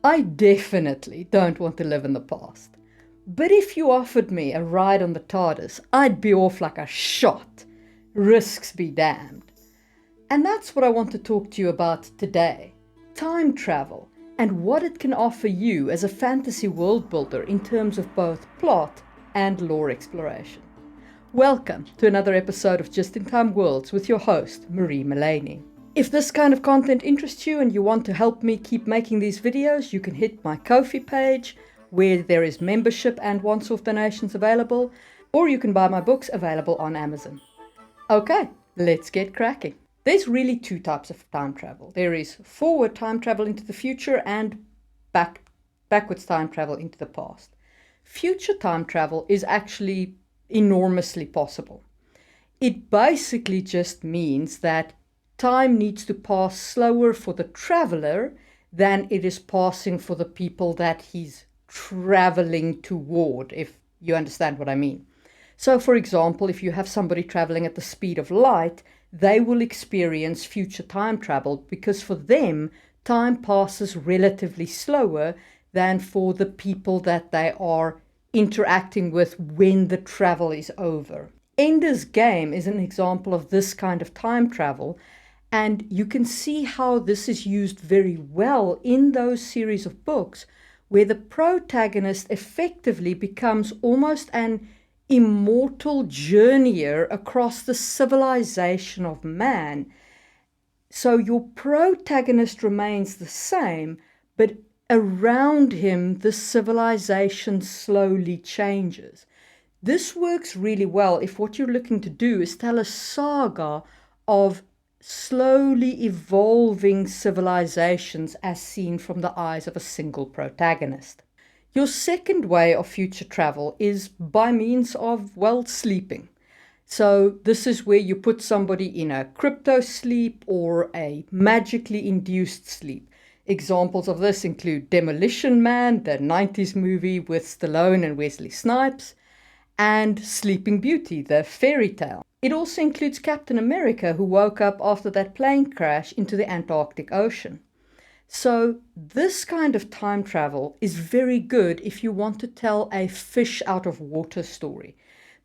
I definitely don't want to live in the past. But if you offered me a ride on the TARDIS, I'd be off like a shot. Risks be damned. And that's what I want to talk to you about today. Time travel, and what it can offer you as a fantasy world builder in terms of both plot and lore exploration. Welcome to another episode of Just in Time Worlds with your host, Marie Mullaney. If this kind of content interests you and you want to help me keep making these videos, you can hit my Ko-fi page where there is membership and once-off donations available, or you can buy my books available on Amazon. Okay, let's get cracking. There's really two types of time travel. There is forward time travel into the future and backwards time travel into the past. Future time travel is actually enormously possible. It basically just means that time needs to pass slower for the traveler than it is passing for the people that he's traveling toward, if you understand what I mean. So, for example, if you have somebody traveling at the speed of light, they will experience future time travel because for them, time passes relatively slower than for the people that they are interacting with when the travel is over. Ender's Game is an example of this kind of time travel, and you can see how this is used very well in those series of books where the protagonist effectively becomes almost an immortal journeyer across the civilization of man. So your protagonist remains the same, but around him the civilization slowly changes. This works really well if what you're looking to do is tell a saga of slowly evolving civilizations as seen from the eyes of a single protagonist. Your second way of future travel is by means of, well, sleeping. So this is where you put somebody in a crypto sleep or a magically induced sleep. Examples of this include Demolition Man, the 90s movie with Stallone and Wesley Snipes, and Sleeping Beauty, the fairy tale. It also includes Captain America, who woke up after that plane crash into the Antarctic Ocean. So this kind of time travel is very good if you want to tell a fish out of water story,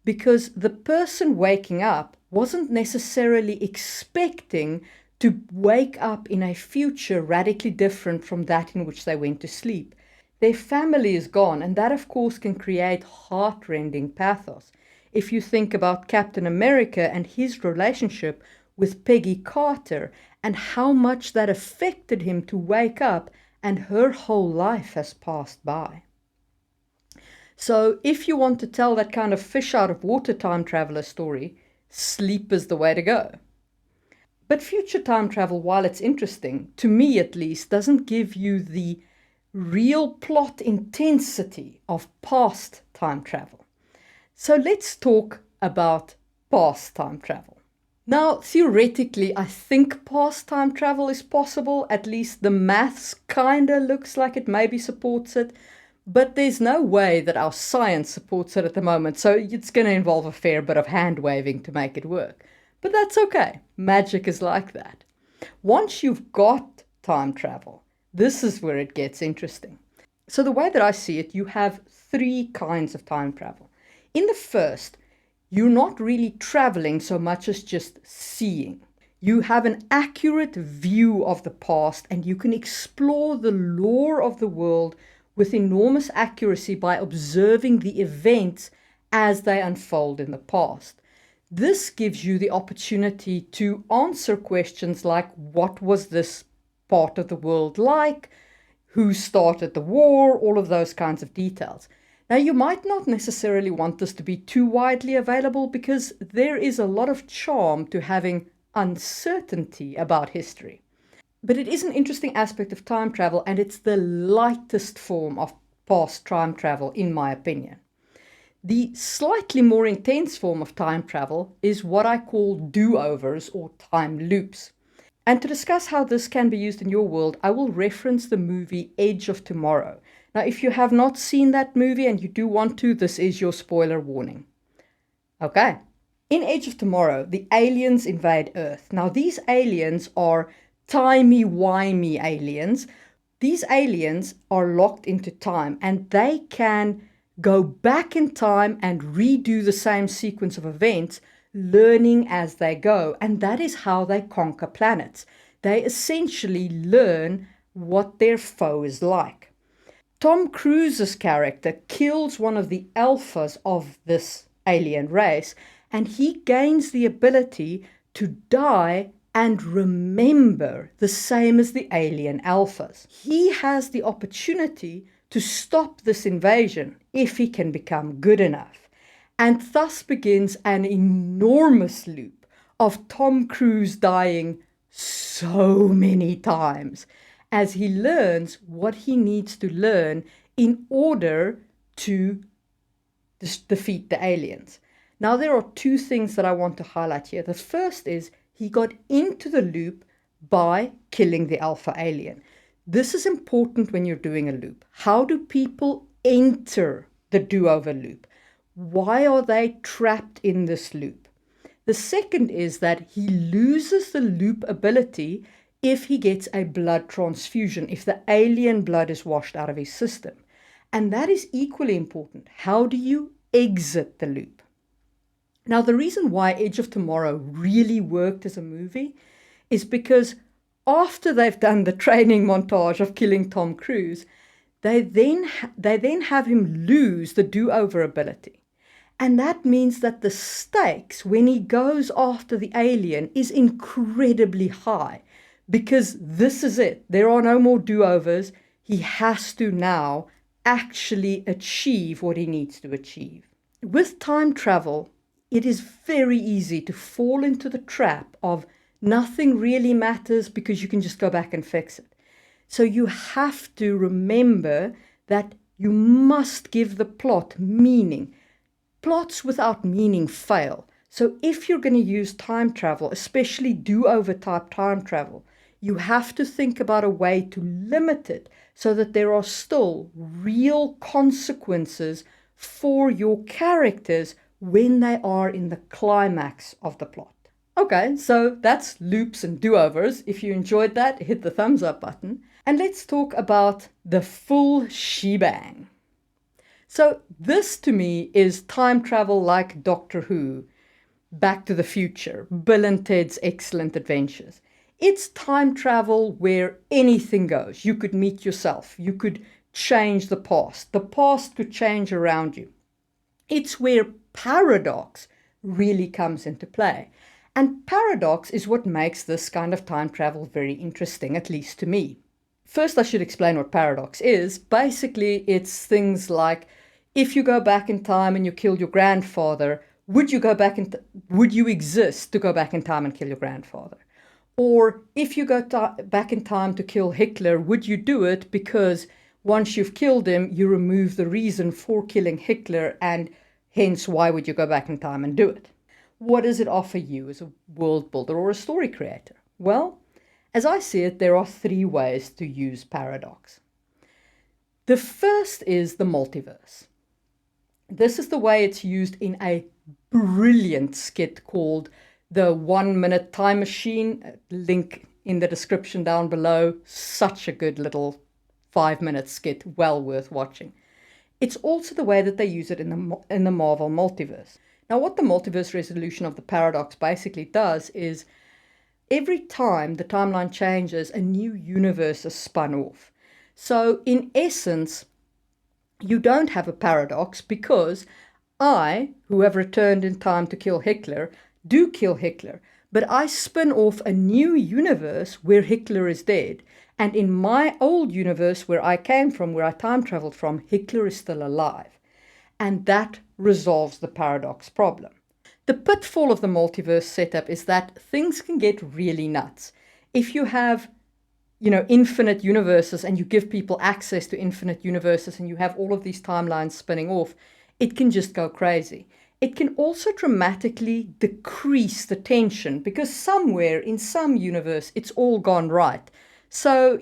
because the person waking up wasn't necessarily expecting to wake up in a future radically different from that in which they went to sleep. Their family is gone, and that of course can create heart-rending pathos. If you think about Captain America and his relationship with Peggy Carter and how much that affected him to wake up and her whole life has passed by. So if you want to tell that kind of fish out of water time traveler story, sleep is the way to go. But future time travel, while it's interesting, to me at least, doesn't give you the real plot intensity of past time travel. So let's talk about past time travel. Now, theoretically, I think past time travel is possible. At least the maths kinda looks like it maybe supports it, but there's no way that our science supports it at the moment, so it's going to involve a fair bit of hand-waving to make it work. But that's okay. Magic is like that. Once you've got time travel, this is where it gets interesting. So the way that I see it, you have three kinds of time travel. In the first, you're not really traveling so much as just seeing. You have an accurate view of the past and you can explore the lore of the world with enormous accuracy by observing the events as they unfold in the past. This gives you the opportunity to answer questions like, what was this part of the world like? Who started the war? All of those kinds of details. Now, you might not necessarily want this to be too widely available because there is a lot of charm to having uncertainty about history. But it is an interesting aspect of time travel, and it's the lightest form of past time travel, in my opinion. The slightly more intense form of time travel is what I call do-overs or time loops. And to discuss how this can be used in your world, I will reference the movie Edge of Tomorrow. Now, if you have not seen that movie and you do want to, this is your spoiler warning. Okay. In Edge of Tomorrow, the aliens invade Earth. Now, these aliens are timey-wimey aliens These aliens are locked into time, and they can go back in time and redo the same sequence of events, learning as they go. And that is how they conquer planets. They essentially learn what their foe is like. Tom Cruise's character kills one of the alphas of this alien race, and he gains the ability to die and remember the same as the alien alphas. He has the opportunity to stop this invasion if he can become good enough. And thus begins an enormous loop of Tom Cruise dying so many times as he learns what he needs to learn in order to defeat the aliens. Now, there are two things that I want to highlight here. The first is he got into the loop by killing the alpha alien. This is important when you're doing a loop. How do people enter the do-over loop? Why are they trapped in this loop? The second is that he loses the loop ability if he gets a blood transfusion, if the alien blood is washed out of his system. And that is equally important. How do you exit the loop? Now, the reason why Edge of Tomorrow really worked as a movie is because after they've done the training montage of killing Tom Cruise, they then have him lose the do-over ability. And that means that the stakes when he goes after the alien is incredibly high, because this is it. There are no more do-overs. He has to now actually achieve what he needs to achieve. With time travel, it is very easy to fall into the trap of nothing really matters because you can just go back and fix it. So you have to remember that you must give the plot meaning. Plots without meaning fail. So if you're going to use time travel, especially do-over type time travel, you have to think about a way to limit it so that there are still real consequences for your characters when they are in the climax of the plot. Okay, so that's loops and do-overs. If you enjoyed that, hit the thumbs up button. And let's talk about the full shebang. So this to me is time travel like Doctor Who, Back to the Future, Bill and Ted's Excellent Adventures. It's time travel where anything goes. You could meet yourself. You could change the past. The past could change around you. It's where paradox really comes into play. And paradox is what makes this kind of time travel very interesting, at least to me. First, I should explain what paradox is. Basically, it's things like, if you go back in time and you kill your grandfather, would you exist to go back in time and kill your grandfather? Or if you go back in time to kill Hitler, would you do it because once you've killed him, you remove the reason for killing Hitler, and hence why would you go back in time and do it? What does it offer you as a world builder or a story creator? Well, as I see it, there are three ways to use paradox. The first is the multiverse. This is the way it's used in a brilliant skit called The 1 Minute Time Machine. Link in the description down below. Such a good little 5-minute skit, well worth watching. It's also the way that they use it in the Marvel Multiverse. Now, what the multiverse resolution of the paradox basically does is every time the timeline changes, a new universe is spun off. So in essence, you don't have a paradox because I, who have returned in time to kill Hitler, do kill Hitler, but I spin off a new universe where Hitler is dead. And in my old universe where I came from, where I time traveled from, Hitler is still alive. And that resolves the paradox problem. The pitfall of the multiverse setup is that things can get really nuts. If you have, infinite universes and you give people access to infinite universes and you have all of these timelines spinning off, it can just go crazy. It can also dramatically decrease the tension because somewhere in some universe it's all gone right. So,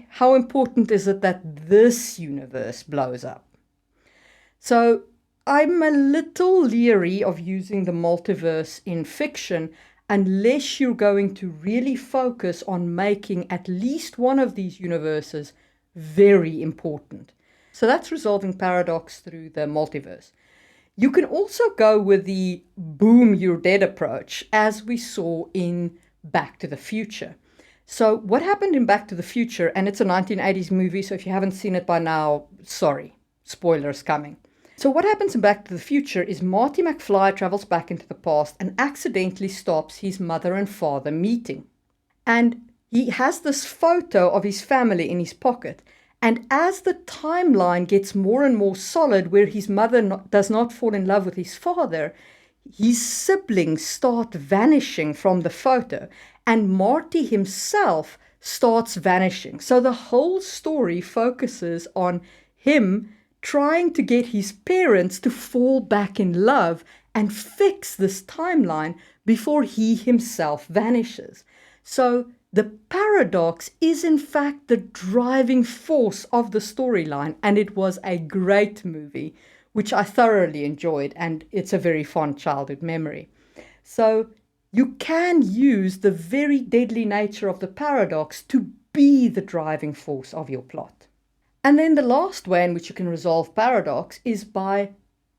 how important is it that this universe blows up? So I'm a little leery of using the multiverse in fiction unless you're going to really focus on making at least one of these universes very important. So that's resolving paradox through the multiverse. You can also go with the boom, you're dead approach, as we saw in Back to the Future. So what happened in Back to the Future, and it's a 1980s movie, so if you haven't seen it by now, sorry, spoilers coming. So what happens in Back to the Future is Marty McFly travels back into the past and accidentally stops his mother and father meeting. And he has this photo of his family in his pocket. And as the timeline gets more and more solid, where his mother does not fall in love with his father, his siblings start vanishing from the photo, and Marty himself starts vanishing. So the whole story focuses on him trying to get his parents to fall back in love and fix this timeline before he himself vanishes. So the paradox is in fact the driving force of the storyline, and it was a great movie, which I thoroughly enjoyed, and it's a very fond childhood memory. So you can use the very deadly nature of the paradox to be the driving force of your plot. And then the last way in which you can resolve paradox is by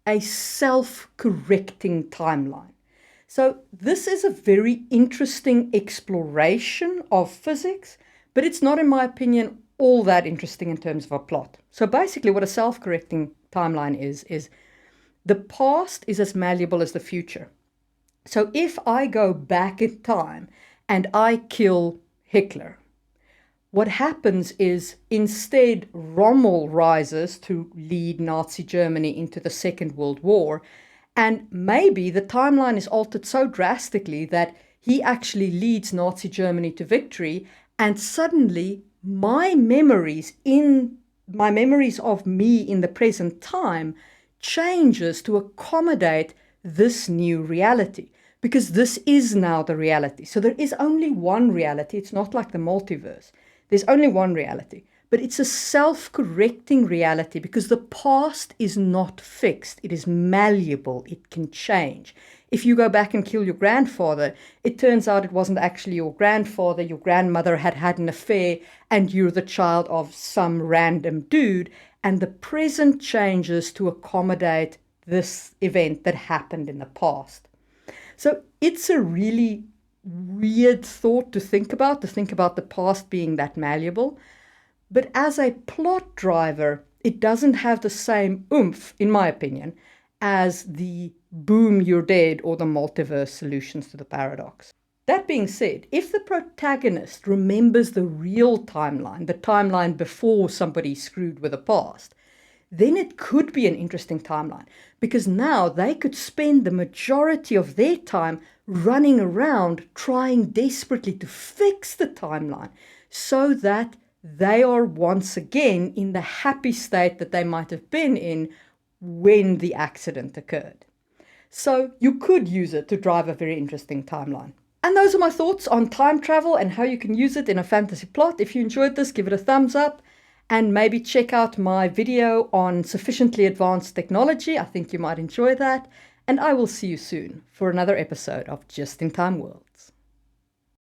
a self-correcting timeline. So this is a very interesting exploration of physics, but it's not, in my opinion, all that interesting in terms of a plot. So basically what a self-correcting timeline is the past is as malleable as the future. So if I go back in time and I kill Hitler, what happens is instead Rommel rises to lead Nazi Germany into the Second World War. And maybe the timeline is altered so drastically that he actually leads Nazi Germany to victory, and suddenly my memories of me in the present time changes to accommodate this new reality, because this is now the reality. So there is only one reality. It's not like the multiverse. There's only one reality. But it's a self-correcting reality because the past is not fixed. It is malleable. It can change. If you go back and kill your grandfather, it turns out it wasn't actually your grandfather. Your grandmother had had an affair and you're the child of some random dude. And the present changes to accommodate this event that happened in the past. So it's a really weird thought to think about the past being that malleable. But as a plot driver, it doesn't have the same oomph, in my opinion, as the boom, you're dead or the multiverse solutions to the paradox. That being said, if the protagonist remembers the real timeline, the timeline before somebody screwed with the past, then it could be an interesting timeline, because now they could spend the majority of their time running around trying desperately to fix the timeline so that they are once again in the happy state that they might have been in when the accident occurred. So you could use it to drive a very interesting timeline. And those are my thoughts on time travel and how you can use it in a fantasy plot. If you enjoyed this, give it a thumbs up and maybe check out my video on sufficiently advanced technology. I think you might enjoy that. And I will see you soon for another episode of Just in Time World.